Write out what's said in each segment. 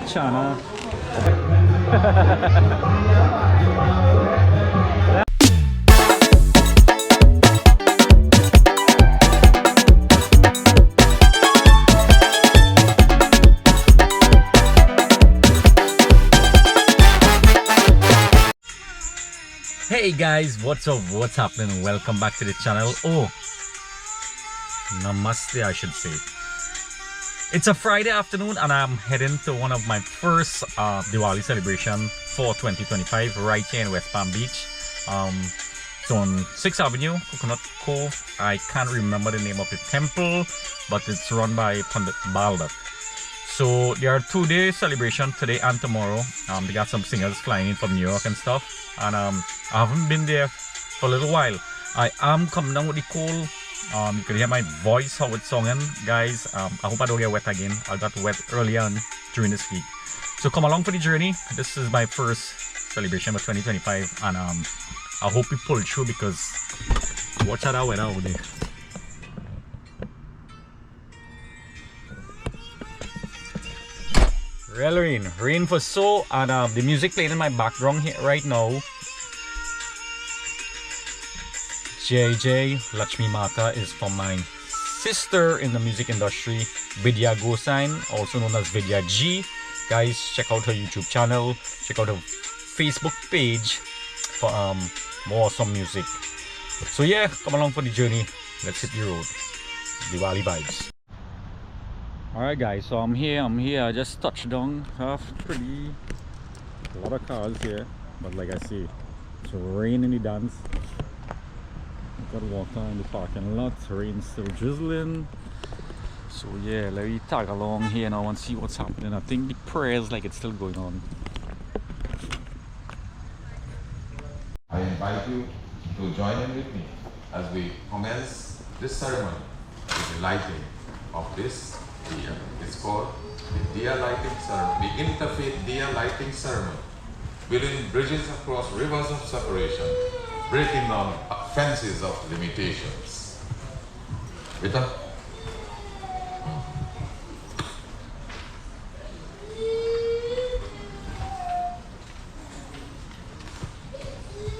Chana. Hey guys, what's up, what's happening? Welcome back to the channel. Oh, namaste I should say. It's a Friday afternoon and I'm heading to one of my first Diwali celebration for 2025 right here in West Palm Beach. It's on 6th Avenue, Coconut Cove. I can't remember the name of the temple, but it's run by Pandit Balda. So there are 2-day celebration today and tomorrow. They got some singers flying in from New York and stuff. And I haven't been there for a little while. I am coming down with the cold. You can hear my voice, how it's singing. Guys, I hope I don't get wet again. I got wet early on during this week. So come along for the journey. This is my first celebration for 2025. And I hope we pull through because watch out that weather out there. Real rain for so, and the music playing in my background here right now. JJ Lakshmi Mata is from my sister in the music industry, Diya, also known as Vidya G. Guys, check out her YouTube channel, check out her Facebook page for more awesome music. So yeah, come along for the journey. Let's hit the road. Diwali vibes. Alright guys, so I'm here, I just touched down. A lot of cars here, but like I say, it's rain in the dance. Got water in the parking lot, rain still drizzling. So yeah, let me tag along here now and see what's happening. I think the prayers like it's still going on. I invite you to join in with me as we commence this ceremony with the lighting of this Diya. It's called the Diya lighting ceremony, the interfaith Diya lighting ceremony, building bridges across rivers of separation, breaking down fences of limitations. Vita?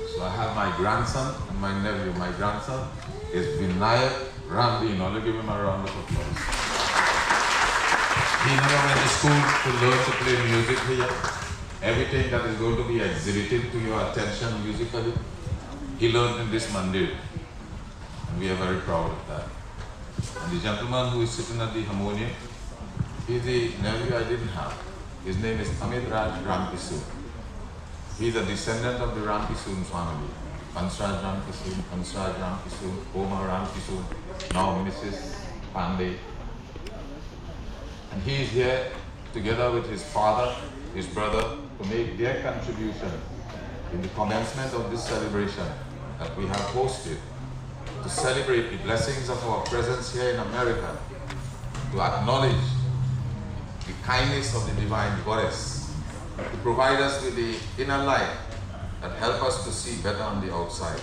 So I have my grandson and my nephew. My grandson is Vinayak Rambino. Let's give him a round of applause. He never went to school to learn to play music here. Everything that is going to be exhibited to your attention musically, he learned in this mandir. And we are very proud of that. And the gentleman who is sitting at the harmonium, he's the nephew I didn't have. His name is Amit Raj Ramkisoon. He's a descendant of the Ramkisoon family. Pansraj Ramkisoon, Oma Ramkisoon, now Mrs. Pandey. And he is here together with his father, his brother, to make their contribution in the commencement of this celebration that we have hosted to celebrate the blessings of our presence here in America, to acknowledge the kindness of the divine goddess, to provide us with the inner light that help us to see better on the outside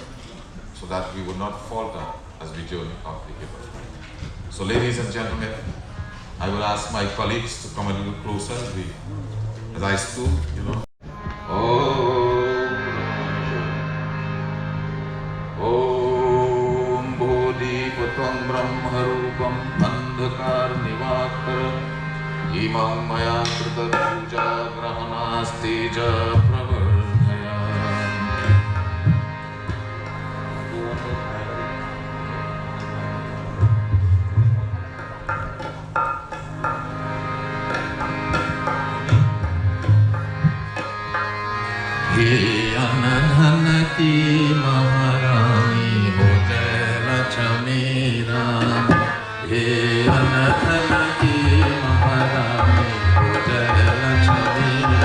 so that we will not falter as we journey up the hill. So ladies and gentlemen, I will ask my colleagues to come a little closer as I stood, you know. Om Bodhi Patram Brahma Rupam Andhakar Nivakar Imam Maya Krita Puja Grahanasteja Pravardhaya. He Anadhanati Maharani Hotel Chamira. He Anadhanati Maharani Hotel Chamira.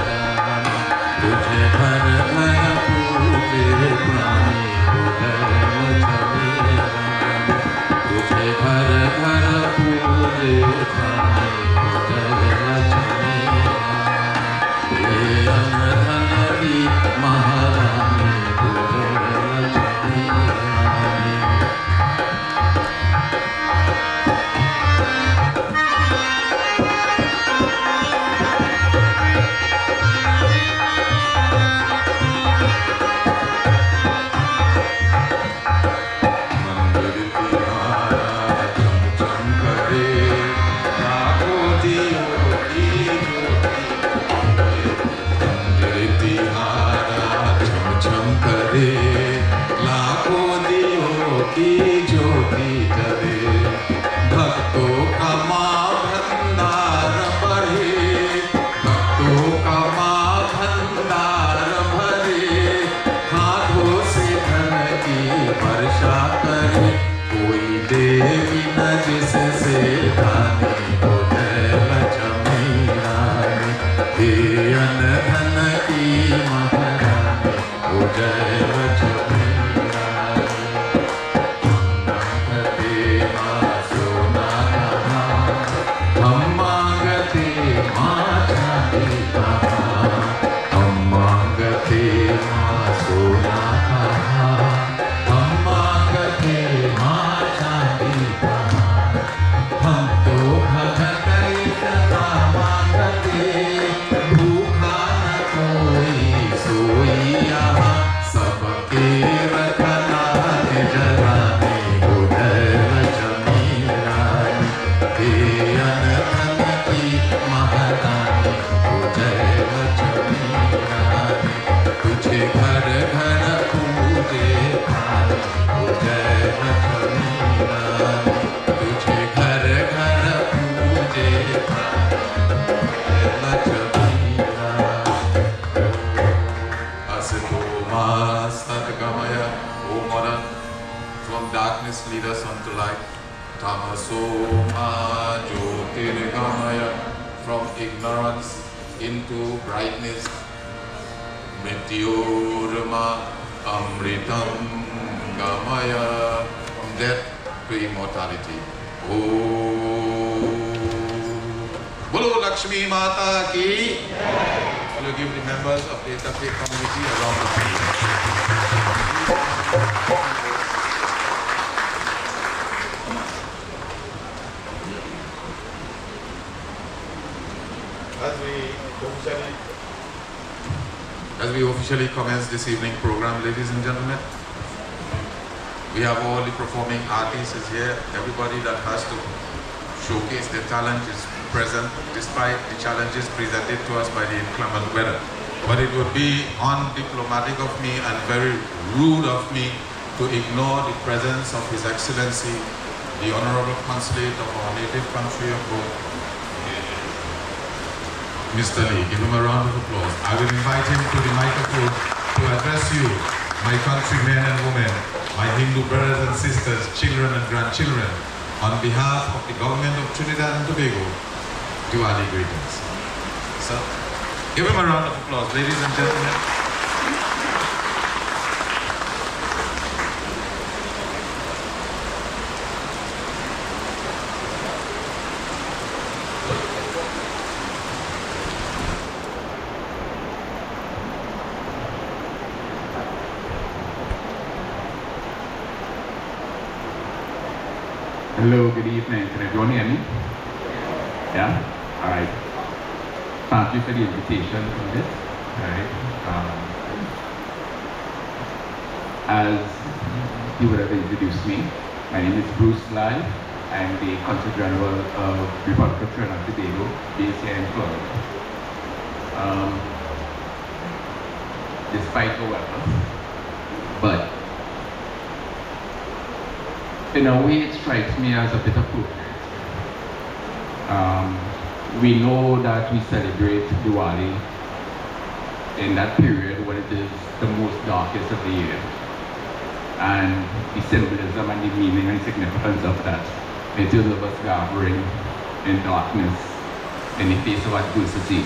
ही चले भक्तों का माँ भंडार भरे भक्तों का माँ भंडार भरे हाथों से धन की वर्षा करे कोई देवी न जिससे दानी हो जय लक्ष्मी रानी हे अन धन की महारानी हो जय लक्ष्मी रानी मांगते माँ सोना कहाँ हम मांगते माँ चांदी कहाँ हम मांगते माँ सोना कहाँ हम मांगते माँ चांदी कहाँ हम तो भगत इतना मांगते भूखा न कोई सोई यहाँ सबके रखना जलाने हो जय लक्ष्मी रानी हे अन धन की महारानी हो जय लक्ष्मी रानी तुझे घर घर पूजे थाने हो जय लक्ष्मी रानी तुझे घर घर पूजे थाने जय लक्ष्मी रानी असतो मा सद्गमय O Mother, from darkness lead us unto light. Tamaso ma jyotirgamaya, from ignorance into brightness. Mrityorma amritam gamaya, from death to immortality. Oh, Bolo Lakshmi Mata ki. Will you give the members of the interfaith community a round of applause? As we officially commence this evening program, ladies and gentlemen, we have all the performing artists is here. Everybody that has to showcase their talent is present, despite the challenges presented to us by the inclement weather. But it would be undiplomatic of me and very rude of me to ignore the presence of His Excellency, the Honorable Consulate of our native country of both, Mr. Lee. Give him a round of applause. I will invite him to the microphone to address you, my countrymen and women, my Hindu brothers and sisters, children and grandchildren, on behalf of the government of Trinidad and Tobago. Diwali greetings. Sir, give him a round of applause, ladies and gentlemen. Hello, good evening. Can everyone hear me? Yeah? All right. Thank you for the invitation for this. All right. As you would have introduced me, my name is Bruce Lai. I'm the Consul General of the Republic of Trinidad and Tobago, based here in Florida. Despite the weather, but in a way, it strikes me as a bit appropriate. We know that we celebrate Diwali in that period when it is the most darkest of the year. And the symbolism and the meaning and significance of that, in terms of us gathering in darkness, in the face of adversity,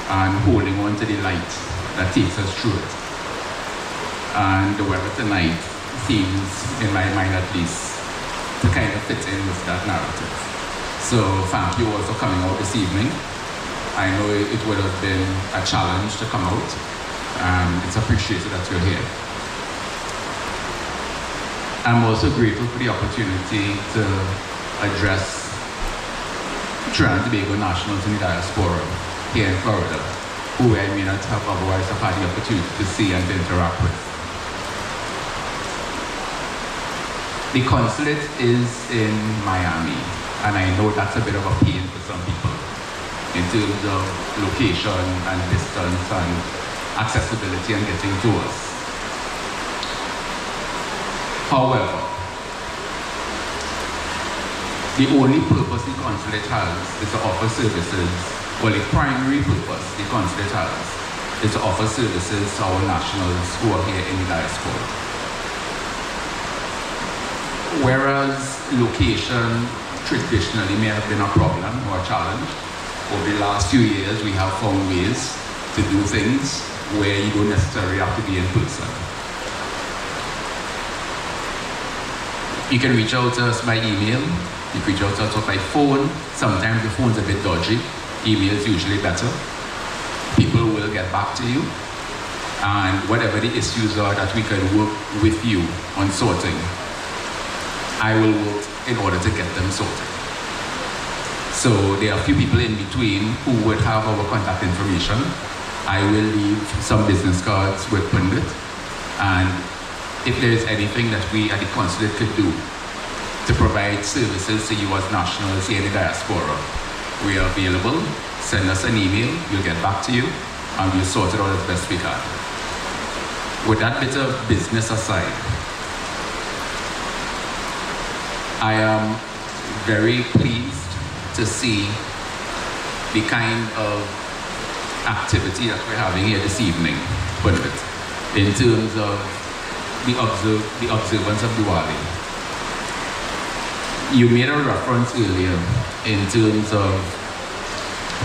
and holding on to the light that takes us through it. And the weather tonight seems, in my mind at least, to kind of fit in with that narrative. So thank you all for coming out this evening. I know it would have been a challenge to come out. It's appreciated that you're here. I'm also grateful for the opportunity to address Trinidad and Tobago nationals in the diaspora here in Florida, who I may not have otherwise have had the opportunity to see and to interact with. The consulate is in Miami, and I know that's a bit of a pain for some people in terms of location and distance and accessibility and getting to us. However, The only purpose the consulate has is to offer services, well, the primary purpose the consulate has is to offer services to our nationals who are here in the diaspora. Whereas location traditionally may have been a problem or a challenge, over the last few years we have found ways to do things where you don't necessarily have to be in person. You can reach out to us by email, you can reach out to us by phone. Sometimes the phone's a bit dodgy, email is usually better. People will get back to you, and whatever the issues are that we can work with you on sorting, I will work in order to get them sorted. So there are a few people in between who would have our contact information. I will leave some business cards with Pundit, and if there is anything that we at the consulate could do to provide services to you as nationals here in the diaspora, we are available. Send us an email, we'll get back to you, and we'll sort it out as best we can. With that bit of business aside, I am very pleased to see the kind of activity that we're having here this evening, Pundit, in terms of the observance of Diwali. You made a reference earlier in terms of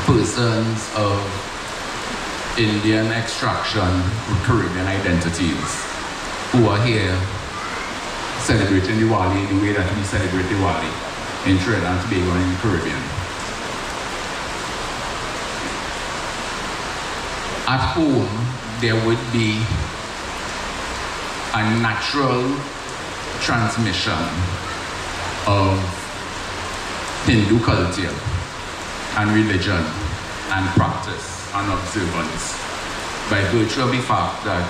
persons of Indian extraction or Caribbean identities who are here celebrating Diwali the way that we celebrate Diwali in Trinidad and Tobago and in the Caribbean. At home, there would be a natural transmission of Hindu culture and religion and practice and observance by virtue of the fact that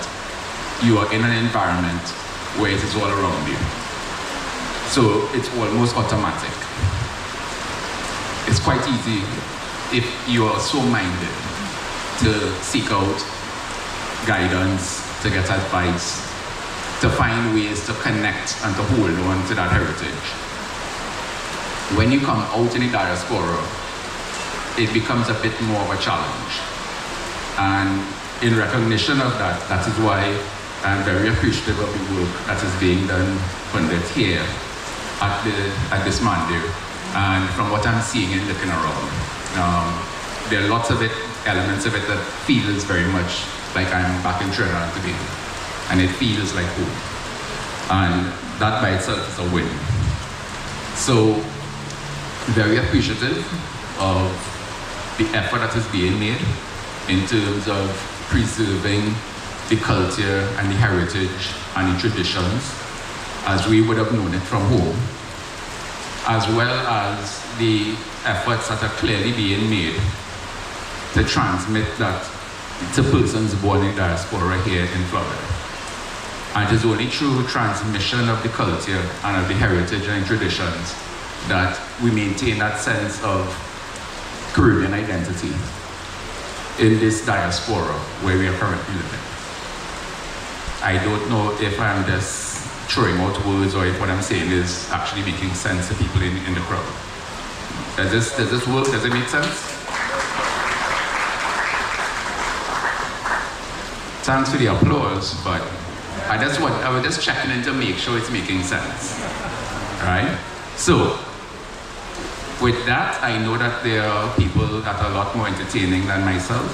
you are in an environment where it is all around you. So it's almost automatic. It's quite easy if you are so minded to seek out guidance, to get advice, to find ways to connect and to hold on to that heritage. When you come out in the diaspora, it becomes a bit more of a challenge. And in recognition of that, that is why I'm very appreciative of the work that is being done Pundit here at this Mandir. And from what I'm seeing and looking around, there are lots of elements of it that feels very much like I'm back in Trinidad and Tobago. And it feels like home. And that by itself is a win. So, very appreciative of the effort that is being made in terms of preserving the culture and the heritage and the traditions as we would have known it from home, as well as the efforts that are clearly being made to transmit that to persons born in diaspora here in Florida. And it is only through transmission of the culture and of the heritage and traditions that we maintain that sense of Caribbean identity in this diaspora where we are currently living. I don't know if I'm just throwing out words or if what I'm saying is actually making sense to people in the crowd. Does this work? Does it make sense? Thanks for the applause, but I was just checking in to make sure it's making sense. Right? So, with that, I know that there are people that are a lot more entertaining than myself,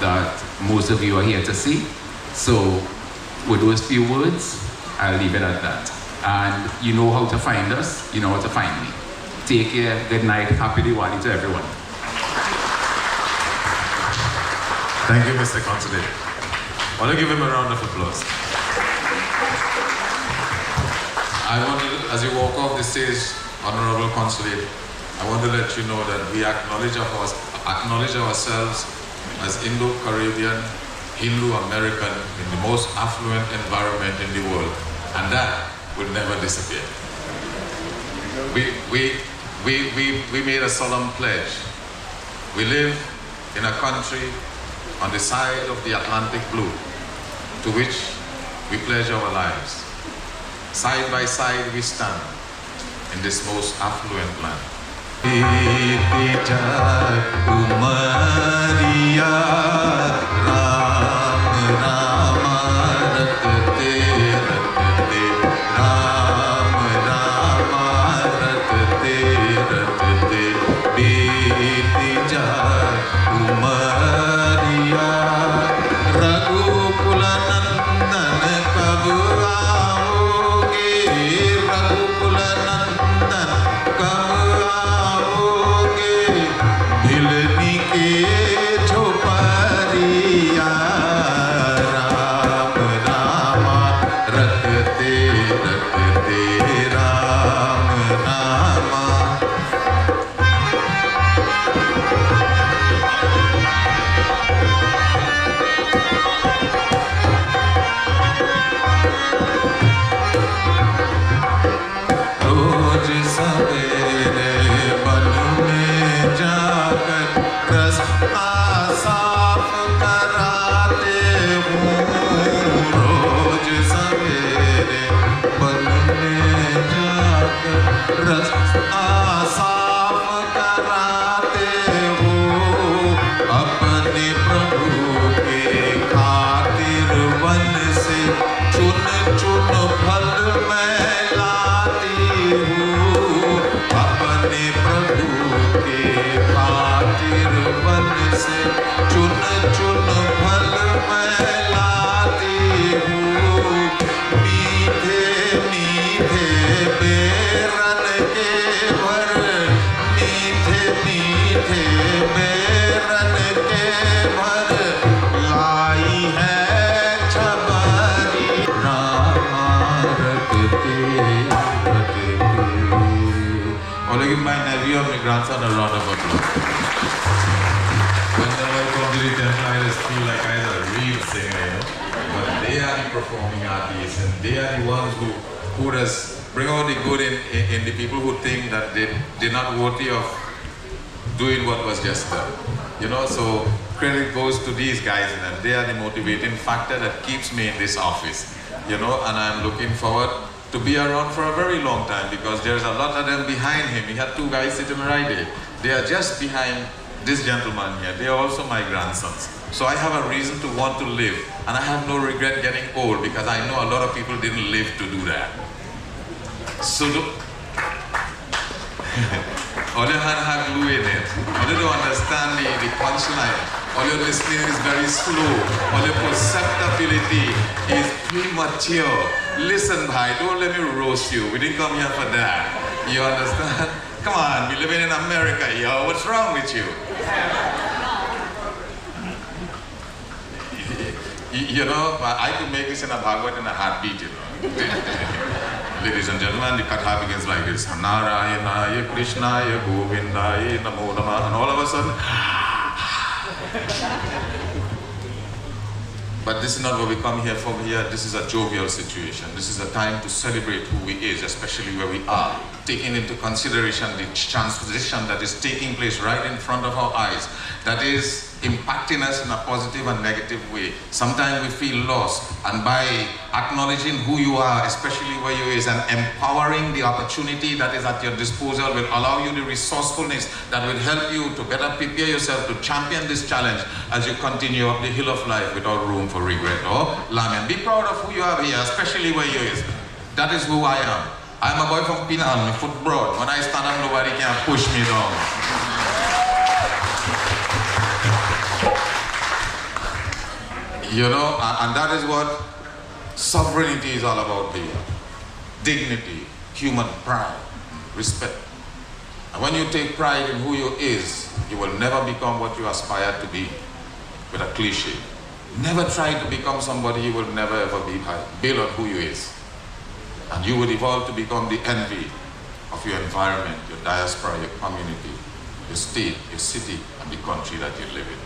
that most of you are here to see. So, with those few words, I'll leave it at that. And you know how to find us, you know how to find me. Take care, good night, happy Diwali to everyone. Thank you, Mr. Consulate. I want to give him a round of applause. I want to, as you walk off the stage, Honorable Consulate, I want to let you know that we acknowledge ourselves as Indo-Caribbean, Hindu-American in the most affluent environment in the world, and that will never disappear. We made a solemn pledge. We live in a country on the side of the Atlantic blue, to which we pledge our lives. Side by side we stand, in this most affluent land. Grandson a round of applause. Whenever I come to the temple, I just feel like I was a real singer, you know. But they are the performing artists, and they are the ones who just bring out the good in the people who think that they're not worthy of doing what was just done. You know, so credit goes to these guys, and they are the motivating factor that keeps me in this office. You know, and I'm looking forward to be around for a very long time because there's a lot of them behind him. He had two guys sitting right there. They are just behind this gentleman here. They are also my grandsons. So I have a reason to want to live, and I have no regret getting old because I know a lot of people didn't live to do that. So all your hand have glue in it. All you don't understand the punchline. All your listening is very slow. All your perceptibility is premature. Listen, bhai, don't let me roast you. We didn't come here for that. You understand? Come on, we living in America here. What's wrong with you? You know, I could make this in a Bhagavad in a heartbeat, you know. Ladies and gentlemen, the katha begins like this. Narayana, Krishna, Govinda, Namo Namah, and all of a sudden, but this is not what we come here for here. This is a jovial situation. This is a time to celebrate who we is, especially where we are, taking into consideration the transition that is taking place right in front of our eyes, that is impacting us in a positive and negative way. Sometimes we feel lost, and by acknowledging who you are, especially where you is, and empowering the opportunity that is at your disposal will allow you the resourcefulness that will help you to better prepare yourself to champion this challenge as you continue up the hill of life without room for regret or lament. Be proud of who you are here, especially where you is. That is who I am. I'm a boy from Pinal, my foot broad. When I stand up, nobody can push me down. You know, and that is what sovereignty is all about here. Dignity, human pride, respect. And when you take pride in who you is, you will never become what you aspire to be with a cliche. Never try to become somebody you will never ever be by. Build on who you is. And you will evolve to become the envy of your environment, your diaspora, your community, your state, your city, and the country that you live in.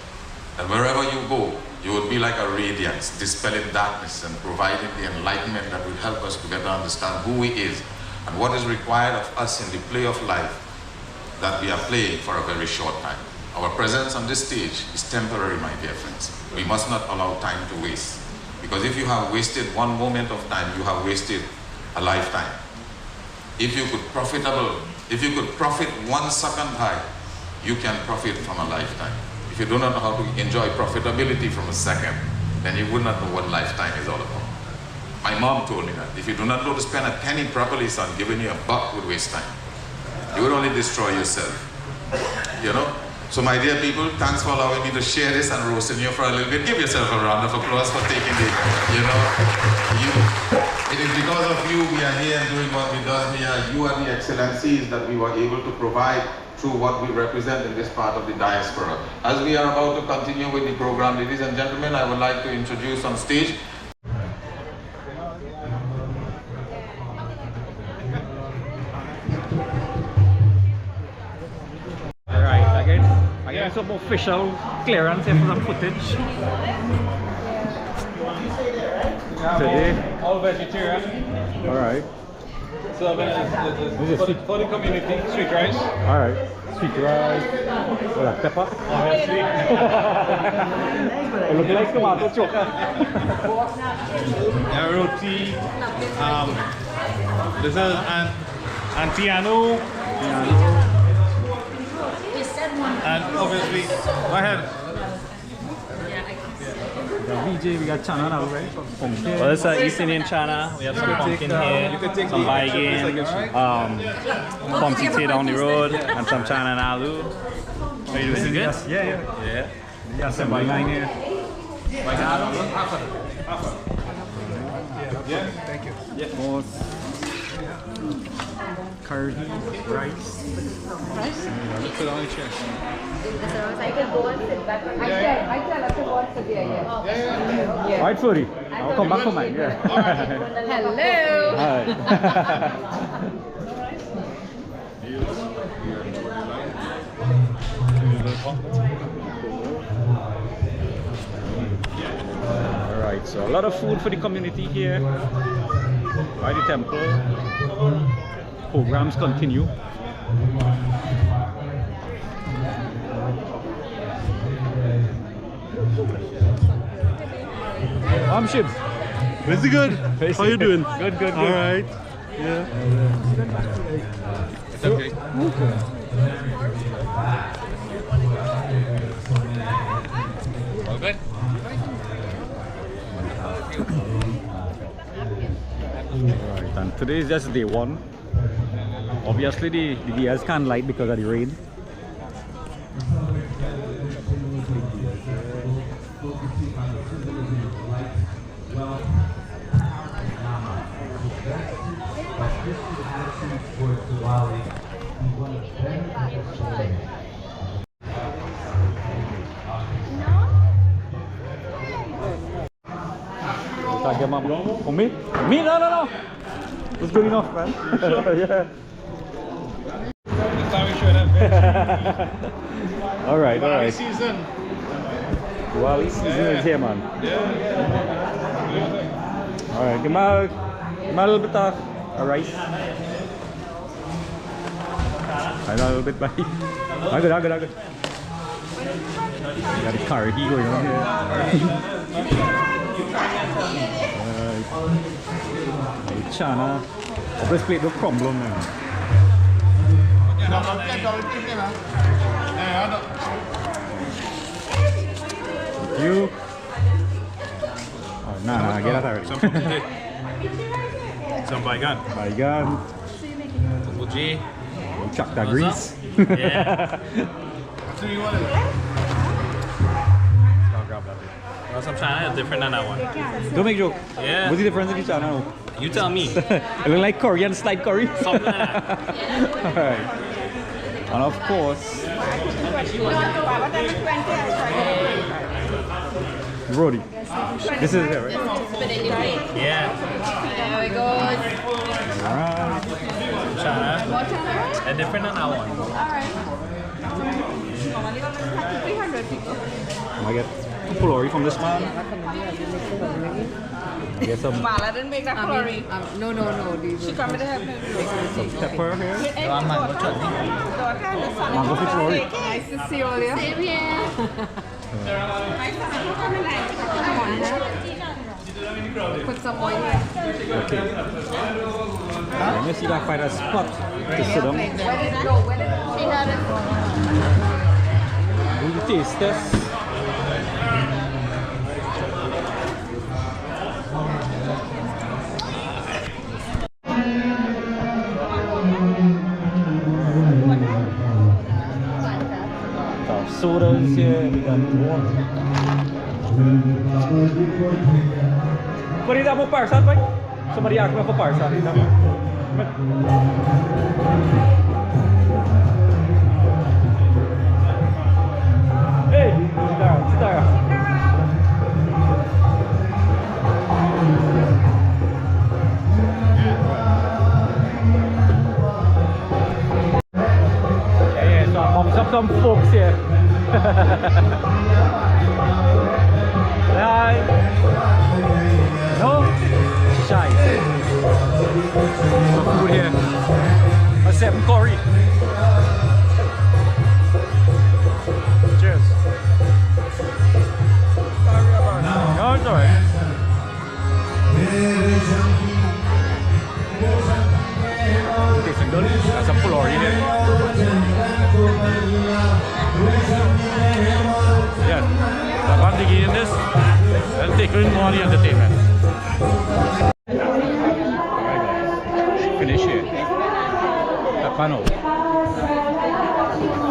And wherever you go, you will be like a radiance, dispelling darkness and providing the enlightenment that will help us to better understand who He is and what is required of us in the play of life that we are playing for a very short time. Our presence on this stage is temporary, my dear friends. We must not allow time to waste. Because if you have wasted one moment of time, you have wasted a lifetime. if you could profit 1 second high, you can profit from a lifetime. If you do not know how to enjoy profitability from a second, then you would not know what lifetime is all about. My mom told me that if you do not know to spend a penny properly, son, giving you a buck would waste time. You would only destroy yourself. You know? So my dear people, thanks for allowing me to share this and roasting you for a little bit. Give yourself a round of applause for taking it. It is because of you we are here and doing what we do. You are the excellencies that we were able to provide through what we represent in this part of the diaspora. As we are about to continue with the program, ladies and gentlemen, I would like to introduce on stage I get some official clearance here for some footage. Today. All vegetarian. Alright. So for the community, sweet rice. Alright. Sweet rice. What that pepper? Obviously. It looks like tomato choker. Roti. This is Antiano. And obviously, go ahead. We got VJ, we got chana now, right? Pumpkin. Well, this is East Indian chana. We have some pumpkin here, some baigin, pumpkin tea down the road, and some chana and aloo. Are you doing good? Yes, yeah. Yeah, some baigin here. Yeah, thank you. Yeah. More curry, rice. Let's put on the chair. I can go and sit back. I tell her to go and sit there, yeah. Alright, Furi. I'll come back for mine, yeah. Hello. Alright, so a lot of food for the community here by the temple. Programs continue. Shibs. Very good. How you doing? Good, good, good. All right. Yeah. It's okay. All good? Alright, and today is just day one. Obviously the Diyas can't light because of the rain. Tag mom. Oh, me? Me? No. It's good enough, man. Yeah. This time we should have Alright. season. Diwali season is here, man. Yeah. Alright, give me a little bit of rice. I know a little bit, buddy. Good. Got the curry going on here. Chana. This plate no problem, man. You? Oh, nah, get out already. Some baigan. Baigan. Buji. Chuck that grease. Yeah. So you want it? I'll grab that. Well, some chana is different than that one. Don't make joke. Yeah. What's the difference in the chana? You tell me. It look like Korean slide curry. Something like that. Alright. And of course, Rodi. This is it, right? Yeah. There we go. Alright. Chana. They're different than that one. Alright. Normally only 300 people. I get pulori from this man. I get some Mala didn't make that curry. No. She coming to help me. pepper here. You want mango chutney? Mango fish pulori. Nice to see you all here. Same here. Put some oil in. Let me see if I find a spot to sit down. When did she had it? Do the taste test. Sodas here, we got water. What is that for parcel, boy? Somebody asked me for parcel. Hey, sit down. Yeah, so I'm some folks here. Hi. No? Shy. Some food here. A 7 curry. Cheers. No, it's alright. Tasting good. Got some pulori here. Yeah, the one thing in this, I'll take in more entertainment. Alright guys, finish here. The panel. See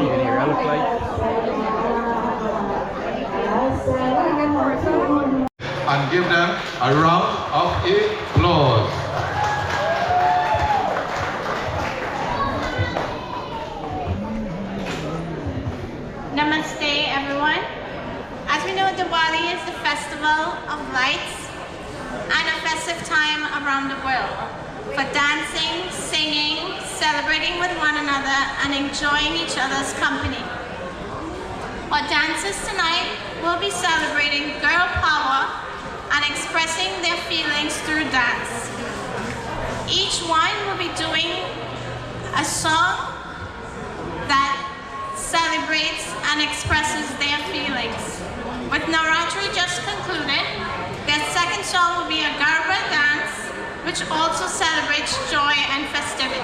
any here look like? And give them a round of applause. Namaste, everyone. As we know, Diwali is the festival of lights and a festive time around the world for dancing, singing, celebrating with one another, and enjoying each other's company. Our dancers tonight will be celebrating girl power and expressing their feelings through dance. Each one will be doing a song that celebrates and expresses their feelings. With Navratri just concluded, their second song will be a Garba dance, which also celebrates joy and festivity.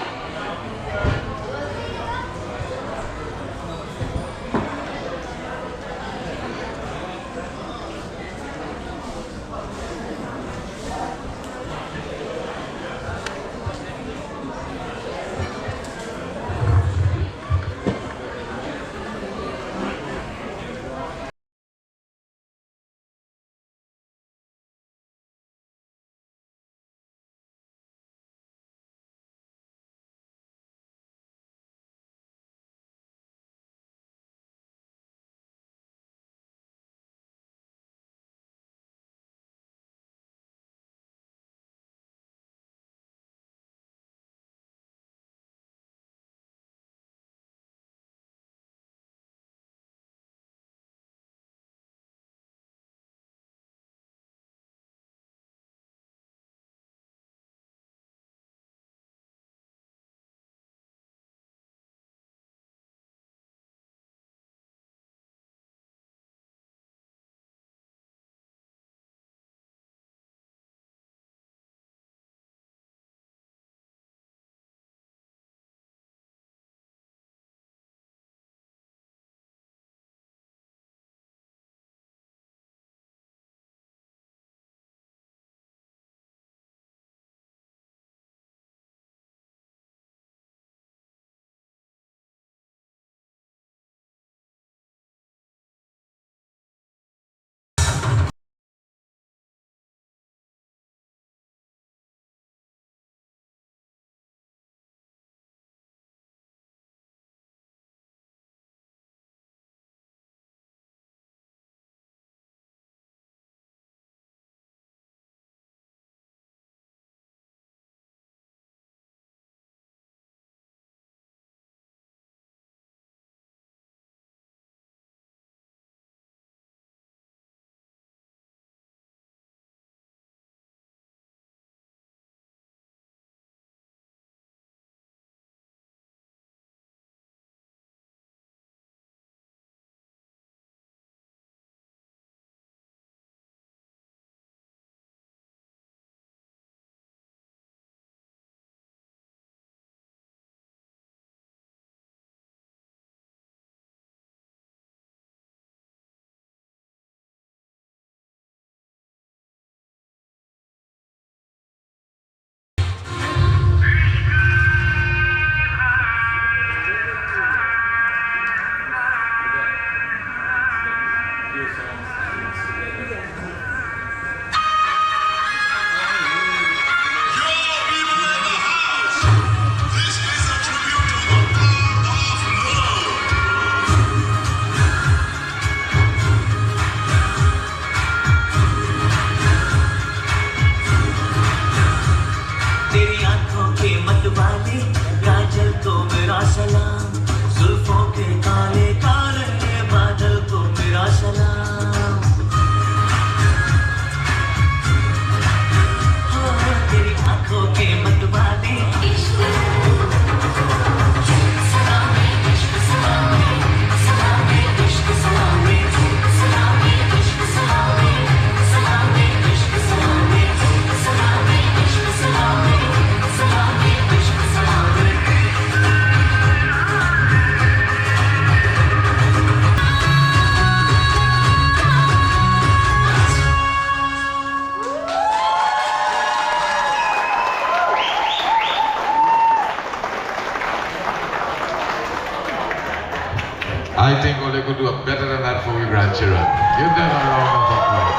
I think all they could do better than that for your grandchildren. Give them a round of applause.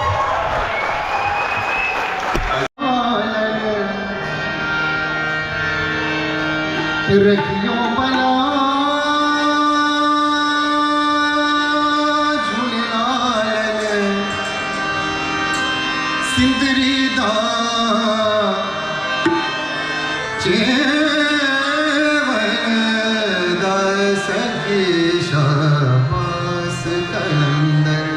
रखियों बना झूलाल सिंदरी दा chevon दा सखी शाबास कलंदर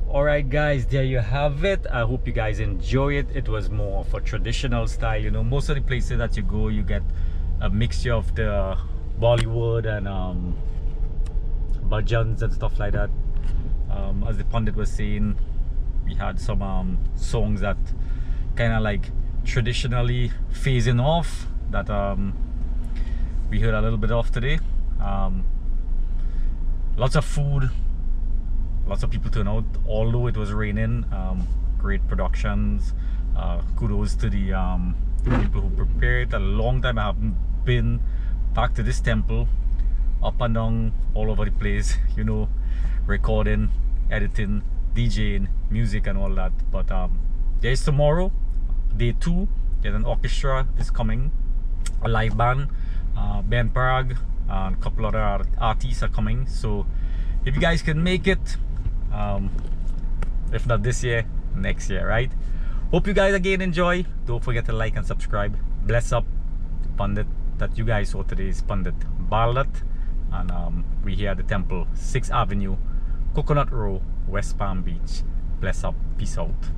Alright guys, there you have it. I hope you guys enjoy it. It was more of a traditional style. You know, most of the places that you go, you get a mixture of the Bollywood and bhajans and stuff like that. As the pundit was saying, we had some songs that kind of like traditionally phasing off that we heard a little bit of today. Lots of food, lots of people turn out, although it was raining. Great productions. Kudos to the people who prepared. A long time I haven't been back to this temple, up and down all over the place, you know, recording, editing, DJing, music and all that. But there's tomorrow, day 2. There's an orchestra is coming, a live band, Ben Parag and a couple other artists are coming. So if you guys can make it, if not this year, next year, right? Hope you guys again enjoy. Don't forget to like and subscribe. Bless up. The pundit that you guys saw today is Pundit Balat, and we here at the temple, 6th Avenue, Coconut Row, West Palm Beach. Bless up. Peace out.